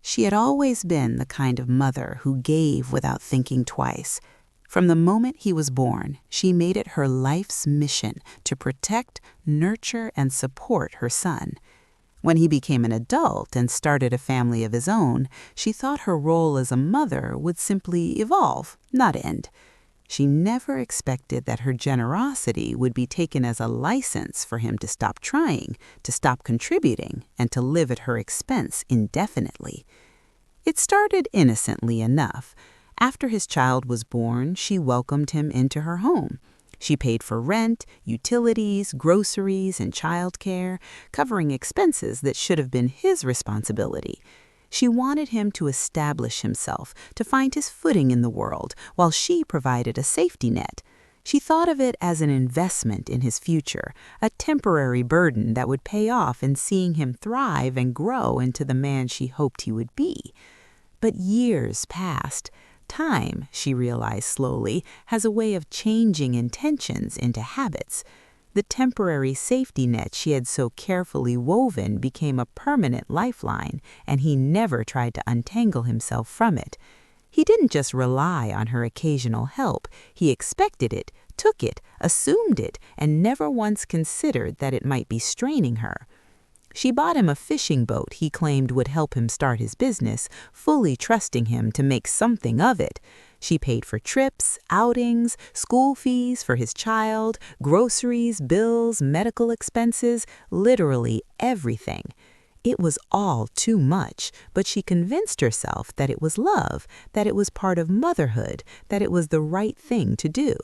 She had always been the kind of mother who gave without thinking twice. From the moment he was born, she made it her life's mission to protect, nurture, and support her son. When he became an adult and started a family of his own, she thought her role as a mother would simply evolve, not end. She never expected that her generosity would be taken as a license for him to stop trying, to stop contributing, and to live at her expense indefinitely. It started innocently enough. After his child was born, she welcomed him into her home. She paid for rent, utilities, groceries, and childcare, covering expenses that should have been his responsibility. She wanted him to establish himself, to find his footing in the world, while she provided a safety net. She thought of it as an investment in his future, a temporary burden that would pay off in seeing him thrive and grow into the man she hoped he would be. But years passed. Time, she realized slowly, has a way of changing intentions into habits. The temporary safety net she had so carefully woven became a permanent lifeline, and he never tried to untangle himself from it. He didn't just rely on her occasional help. He expected it, took it, assumed it, and never once considered that it might be straining her. She bought him a fishing boat he claimed would help him start his business, fully trusting him to make something of it. She paid for trips, outings, school fees for his child, groceries, bills, medical expenses, literally everything. It was all too much, but she convinced herself that it was love, that it was part of motherhood, that it was the right thing to do.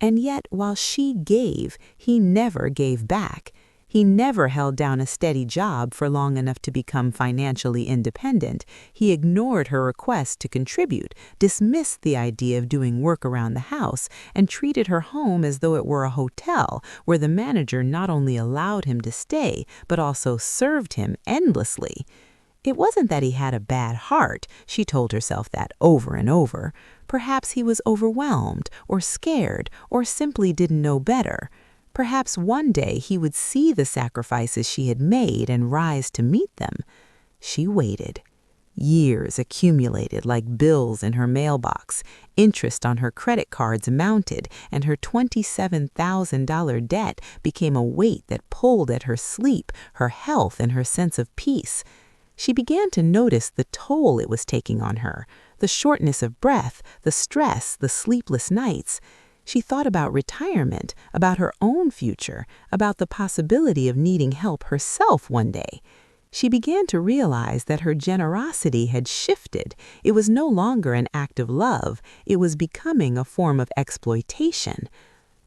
And yet, while she gave, he never gave back. He never held down a steady job for long enough to become financially independent. He ignored her request to contribute, dismissed the idea of doing work around the house, and treated her home as though it were a hotel where the manager not only allowed him to stay, but also served him endlessly. It wasn't that he had a bad heart. She told herself that over and over. Perhaps he was overwhelmed, or scared, or simply didn't know better. Perhaps one day he would see the sacrifices she had made and rise to meet them. She waited. Years accumulated like bills in her mailbox. Interest on her credit cards mounted, and her $27,000 debt became a weight that pulled at her sleep, her health, and her sense of peace. She began to notice the toll it was taking on her, the shortness of breath, the stress, the sleepless nights. She thought about retirement, about her own future, about the possibility of needing help herself one day. She began to realize that her generosity had shifted. It was no longer an act of love. It was becoming a form of exploitation.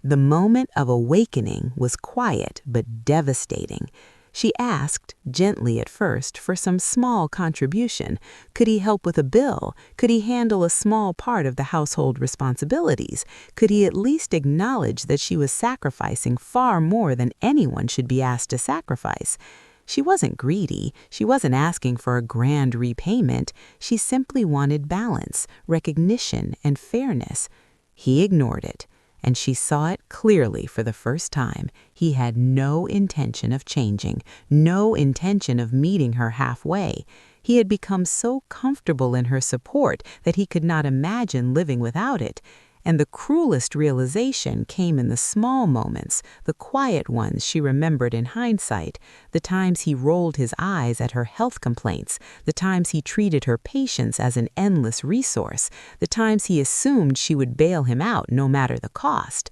The moment of awakening was quiet but devastating. She asked, gently at first, for some small contribution. Could he help with a bill? Could he handle a small part of the household responsibilities? Could he at least acknowledge that she was sacrificing far more than anyone should be asked to sacrifice? She wasn't greedy. She wasn't asking for a grand repayment. She simply wanted balance, recognition, and fairness. He ignored it. And she saw it clearly for the first time. He had no intention of changing, no intention of meeting her halfway. He had become so comfortable in her support that he could not imagine living without it. And the cruelest realization came in the small moments, the quiet ones she remembered in hindsight, the times he rolled his eyes at her health complaints, the times he treated her patience as an endless resource, the times he assumed she would bail him out no matter the cost.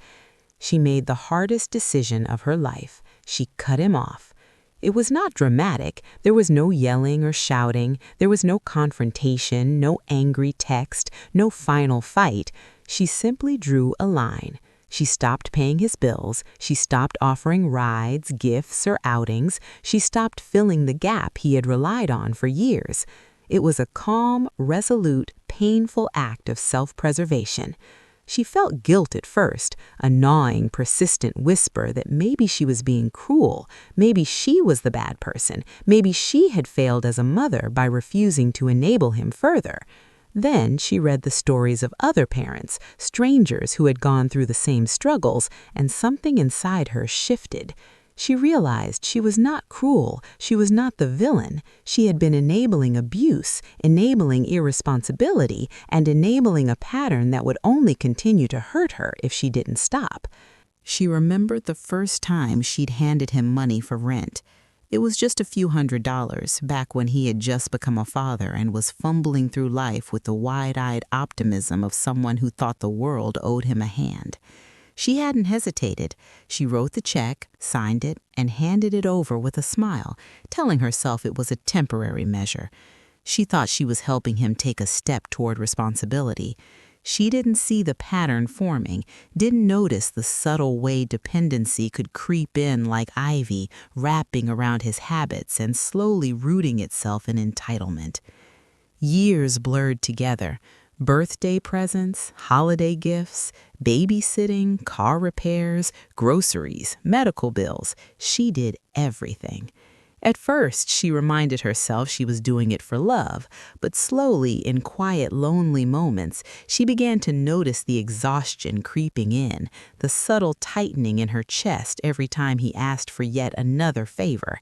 She made the hardest decision of her life. She cut him off. It was not dramatic. There was no yelling or shouting. There was no confrontation, no angry text, no final fight. She simply drew a line. She stopped paying his bills. She stopped offering rides, gifts, or outings. She stopped filling the gap he had relied on for years. It was a calm, resolute, painful act of self-preservation. She felt guilt at first, a gnawing, persistent whisper that maybe she was being cruel, maybe she was the bad person, maybe she had failed as a mother by refusing to enable him further. Then she read the stories of other parents, strangers who had gone through the same struggles, and something inside her shifted. She realized she was not cruel, she was not the villain. She had been enabling abuse, enabling irresponsibility, and enabling a pattern that would only continue to hurt her if she didn't stop. She remembered the first time she'd handed him money for rent. It was just a few $100s back when he had just become a father and was fumbling through life with the wide-eyed optimism of someone who thought the world owed him a hand. She hadn't hesitated. She wrote the check, signed it, and handed it over with a smile, telling herself it was a temporary measure. She thought she was helping him take a step toward responsibility. She didn't see the pattern forming, didn't notice the subtle way dependency could creep in like ivy, wrapping around his habits and slowly rooting itself in entitlement. Years blurred together. Birthday presents, holiday gifts, babysitting, car repairs, groceries, medical bills. She did everything. At first, she reminded herself she was doing it for love, but slowly, in quiet, lonely moments, she began to notice the exhaustion creeping in, the subtle tightening in her chest every time he asked for yet another favor.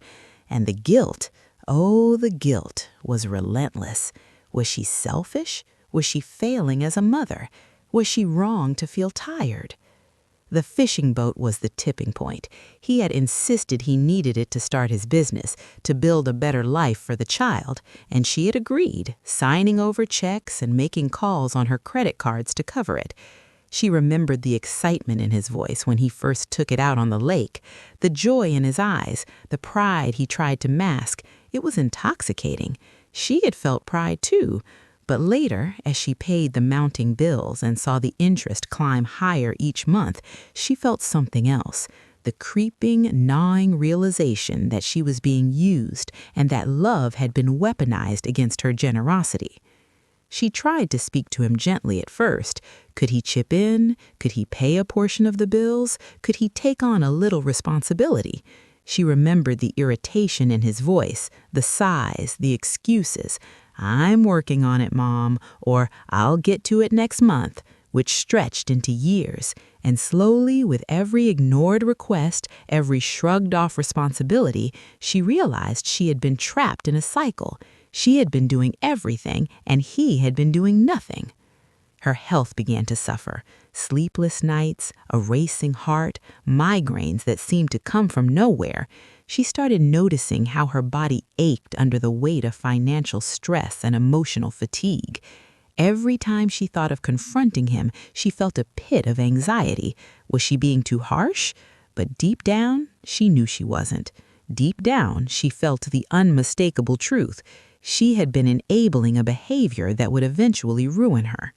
And the guilt, oh, the guilt, was relentless. Was she selfish? Was she failing as a mother? Was she wrong to feel tired? The fishing boat was the tipping point. He had insisted he needed it to start his business, to build a better life for the child, and she had agreed, signing over checks and making calls on her credit cards to cover it. She remembered the excitement in his voice when he first took it out on the lake, the joy in his eyes, the pride he tried to mask. It was intoxicating. She had felt pride too. But later, as she paid the mounting bills and saw the interest climb higher each month, she felt something else, the creeping, gnawing realization that she was being used and that love had been weaponized against her generosity. She tried to speak to him gently at first. Could he chip in? Could he pay a portion of the bills? Could he take on a little responsibility? She remembered the irritation in his voice, the sighs, the excuses. "I'm working on it, Mom," or "I'll get to it next month," which stretched into years. And slowly, with every ignored request, every shrugged-off responsibility, she realized she had been trapped in a cycle. She had been doing everything, and he had been doing nothing. Her health began to suffer. Sleepless nights, a racing heart, migraines that seemed to come from nowhere. She started noticing how her body ached under the weight of financial stress and emotional fatigue. Every time she thought of confronting him, she felt a pit of anxiety. Was she being too harsh? But deep down, she knew she wasn't. Deep down, she felt the unmistakable truth. She had been enabling a behavior that would eventually ruin her.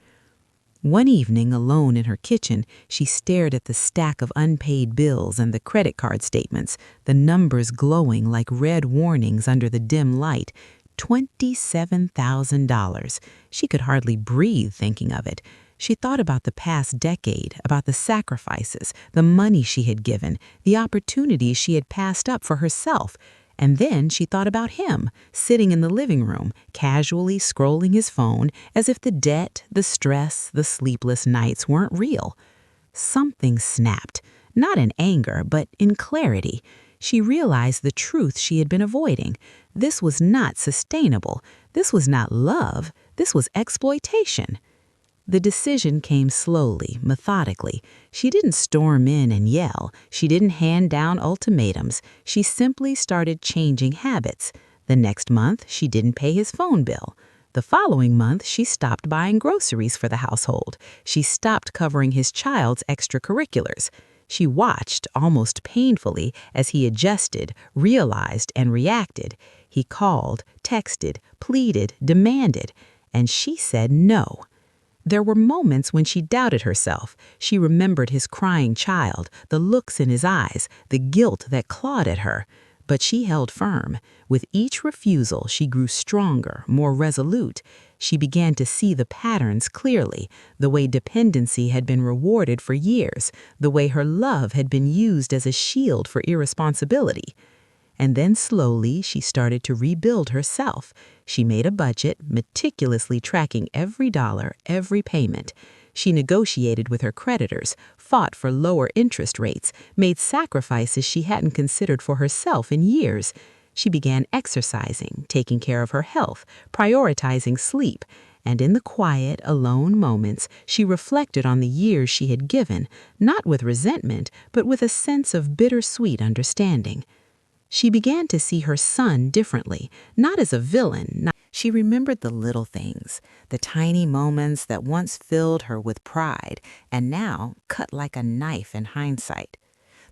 One evening, alone in her kitchen, she stared at the stack of unpaid bills and the credit card statements, the numbers glowing like red warnings under the dim light. $27,000. She could hardly breathe thinking of it. She thought about the past decade, about the sacrifices, the money she had given, the opportunities she had passed up for herself. And then she thought about him, sitting in the living room, casually scrolling his phone, as if the debt, the stress, the sleepless nights weren't real. Something snapped, not in anger, but in clarity. She realized the truth she had been avoiding. This was not sustainable. This was not love. This was exploitation. The decision came slowly, methodically. She didn't storm in and yell. She didn't hand down ultimatums. She simply started changing habits. The next month, she didn't pay his phone bill. The following month, she stopped buying groceries for the household. She stopped covering his child's extracurriculars. She watched, almost painfully, as he adjusted, realized, and reacted. He called, texted, pleaded, demanded, and she said no. There were moments when she doubted herself. She remembered his crying child, the looks in his eyes, the guilt that clawed at her. But she held firm. With each refusal, she grew stronger, more resolute. She began to see the patterns clearly, the way dependency had been rewarded for years, the way her love had been used as a shield for irresponsibility. And then slowly she started to rebuild herself. She made a budget, meticulously tracking every dollar, every payment. She negotiated with her creditors, fought for lower interest rates, made sacrifices she hadn't considered for herself in years. She began exercising, taking care of her health, prioritizing sleep, and in the quiet, alone moments, she reflected on the years she had given, not with resentment, but with a sense of bittersweet understanding. She began to see her son differently, not as a villain. She remembered the little things, the tiny moments that once filled her with pride and now cut like a knife in hindsight.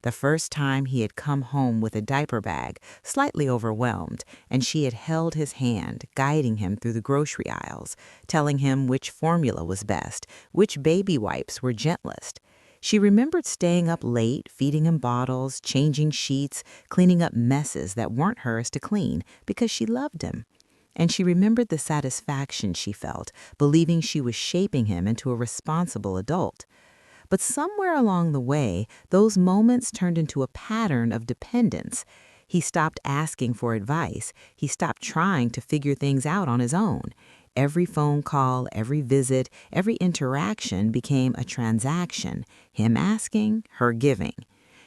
The first time he had come home with a diaper bag, slightly overwhelmed, and she had held his hand, guiding him through the grocery aisles, telling him which formula was best, which baby wipes were gentlest. She remembered staying up late, feeding him bottles, changing sheets, cleaning up messes that weren't hers to clean because she loved him. And she remembered the satisfaction she felt, believing she was shaping him into a responsible adult. But somewhere along the way, those moments turned into a pattern of dependence. He stopped asking for advice. He stopped trying to figure things out on his own. Every phone call, every visit, every interaction became a transaction, him asking, her giving.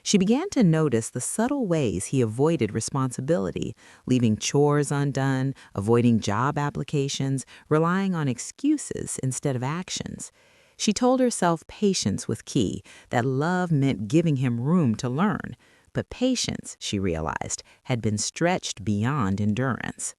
She began to notice the subtle ways he avoided responsibility, leaving chores undone, avoiding job applications, relying on excuses instead of actions. She told herself patience was key, that love meant giving him room to learn. But patience, she realized, had been stretched beyond endurance.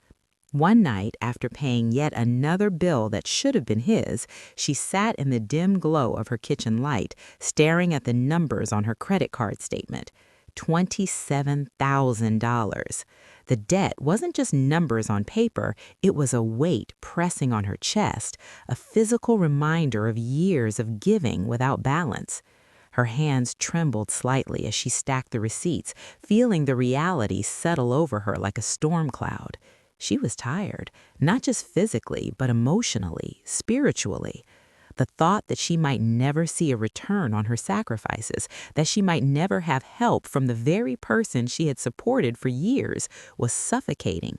One night, after paying yet another bill that should have been his, she sat in the dim glow of her kitchen light, staring at the numbers on her credit card statement. $27,000. The debt wasn't just numbers on paper, it was a weight pressing on her chest, a physical reminder of years of giving without balance. Her hands trembled slightly as she stacked the receipts, feeling the reality settle over her like a storm cloud. She was tired, not just physically, but emotionally, spiritually. The thought that she might never see a return on her sacrifices, that she might never have help from the very person she had supported for years, was suffocating.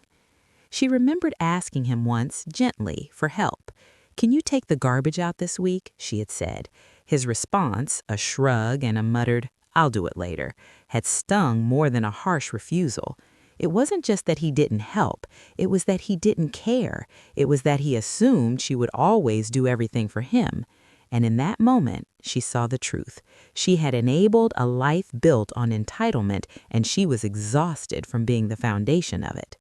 She remembered asking him once, gently, for help. "Can you take the garbage out this week?" she had said. His response, a shrug and a muttered, "I'll do it later," had stung more than a harsh refusal. It wasn't just that he didn't help, it was that he didn't care. It was that he assumed she would always do everything for him. And in that moment, she saw the truth. She had enabled a life built on entitlement, and she was exhausted from being the foundation of it.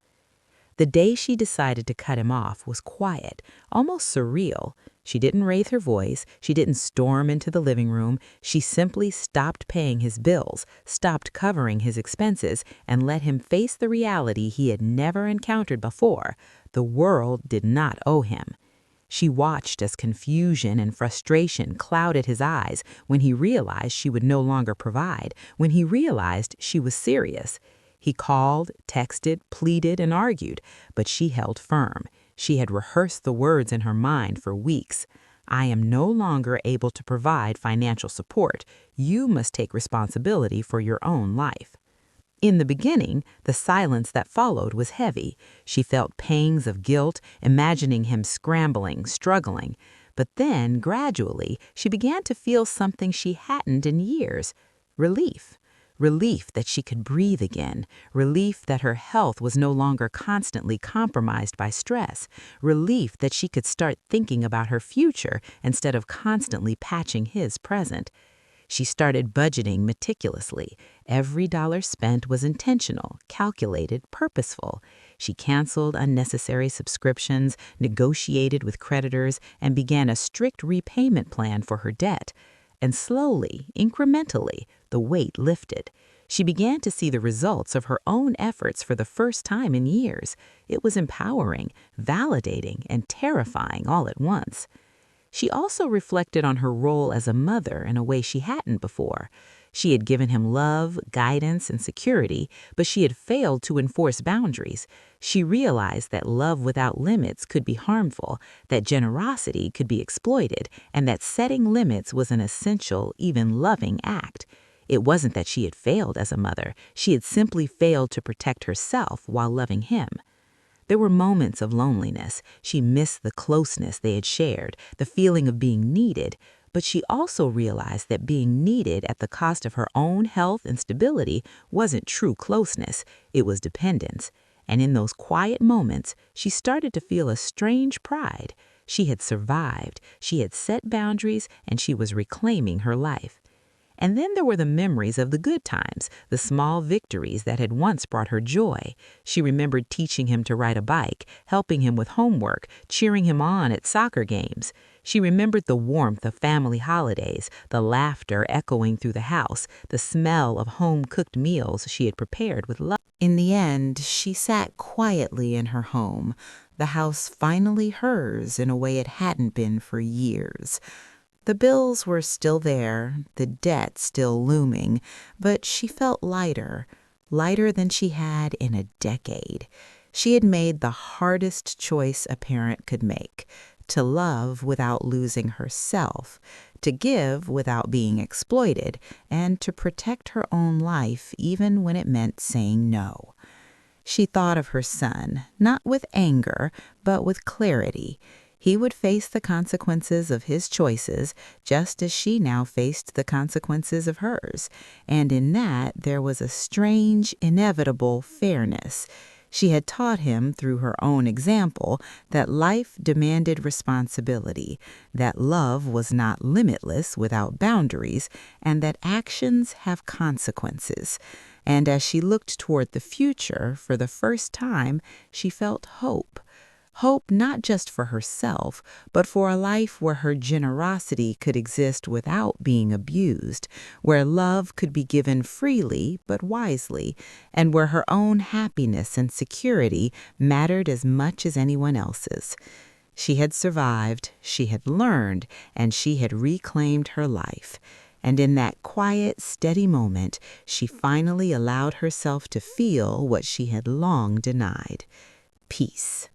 The day she decided to cut him off was quiet, almost surreal. She didn't raise her voice, she didn't storm into the living room, she simply stopped paying his bills, stopped covering his expenses, and let him face the reality he had never encountered before. The world did not owe him. She watched as confusion and frustration clouded his eyes when he realized she would no longer provide, when he realized she was serious. He called, texted, pleaded, and argued, but she held firm. She had rehearsed the words in her mind for weeks. "I am no longer able to provide financial support. You must take responsibility for your own life." In the beginning, the silence that followed was heavy. She felt pangs of guilt, imagining him scrambling, struggling. But then, gradually, she began to feel something she hadn't in years: relief. Relief that she could breathe again, relief that her health was no longer constantly compromised by stress, relief that she could start thinking about her future instead of constantly patching his present. She started budgeting meticulously. Every dollar spent was intentional, calculated, purposeful. She canceled unnecessary subscriptions, negotiated with creditors, and began a strict repayment plan for her debt. And slowly, incrementally, the weight lifted. She began to see the results of her own efforts for the first time in years. It was empowering, validating, and terrifying all at once. She also reflected on her role as a mother in a way she hadn't before. She had given him love, guidance, and security, but she had failed to enforce boundaries. She realized that love without limits could be harmful, that generosity could be exploited, and that setting limits was an essential, even loving act. It wasn't that she had failed as a mother. She had simply failed to protect herself while loving him. There were moments of loneliness. She missed the closeness they had shared, the feeling of being needed. But she also realized that being needed at the cost of her own health and stability wasn't true closeness, it was dependence. And in those quiet moments, she started to feel a strange pride. She had survived, she had set boundaries, and she was reclaiming her life. And then there were the memories of the good times, the small victories that had once brought her joy. She remembered teaching him to ride a bike, helping him with homework, cheering him on at soccer games. She remembered the warmth of family holidays, the laughter echoing through the house, the smell of home-cooked meals she had prepared with love. In the end, she sat quietly in her home, the house finally hers in a way it hadn't been for years. The bills were still there, the debt still looming, but she felt lighter, lighter than she had in a decade. She had made the hardest choice a parent could make, to love without losing herself, to give without being exploited, and to protect her own life even when it meant saying no. She thought of her son, not with anger, but with clarity. He would face the consequences of his choices, just as she now faced the consequences of hers. And in that, there was a strange, inevitable fairness. She had taught him through her own example that life demanded responsibility, that love was not limitless without boundaries, and that actions have consequences. And as she looked toward the future, for the first time, she felt hope. Hope not just for herself, but for a life where her generosity could exist without being abused, where love could be given freely but wisely, and where her own happiness and security mattered as much as anyone else's. She had survived, she had learned, and she had reclaimed her life. And in that quiet, steady moment, she finally allowed herself to feel what she had long denied: peace.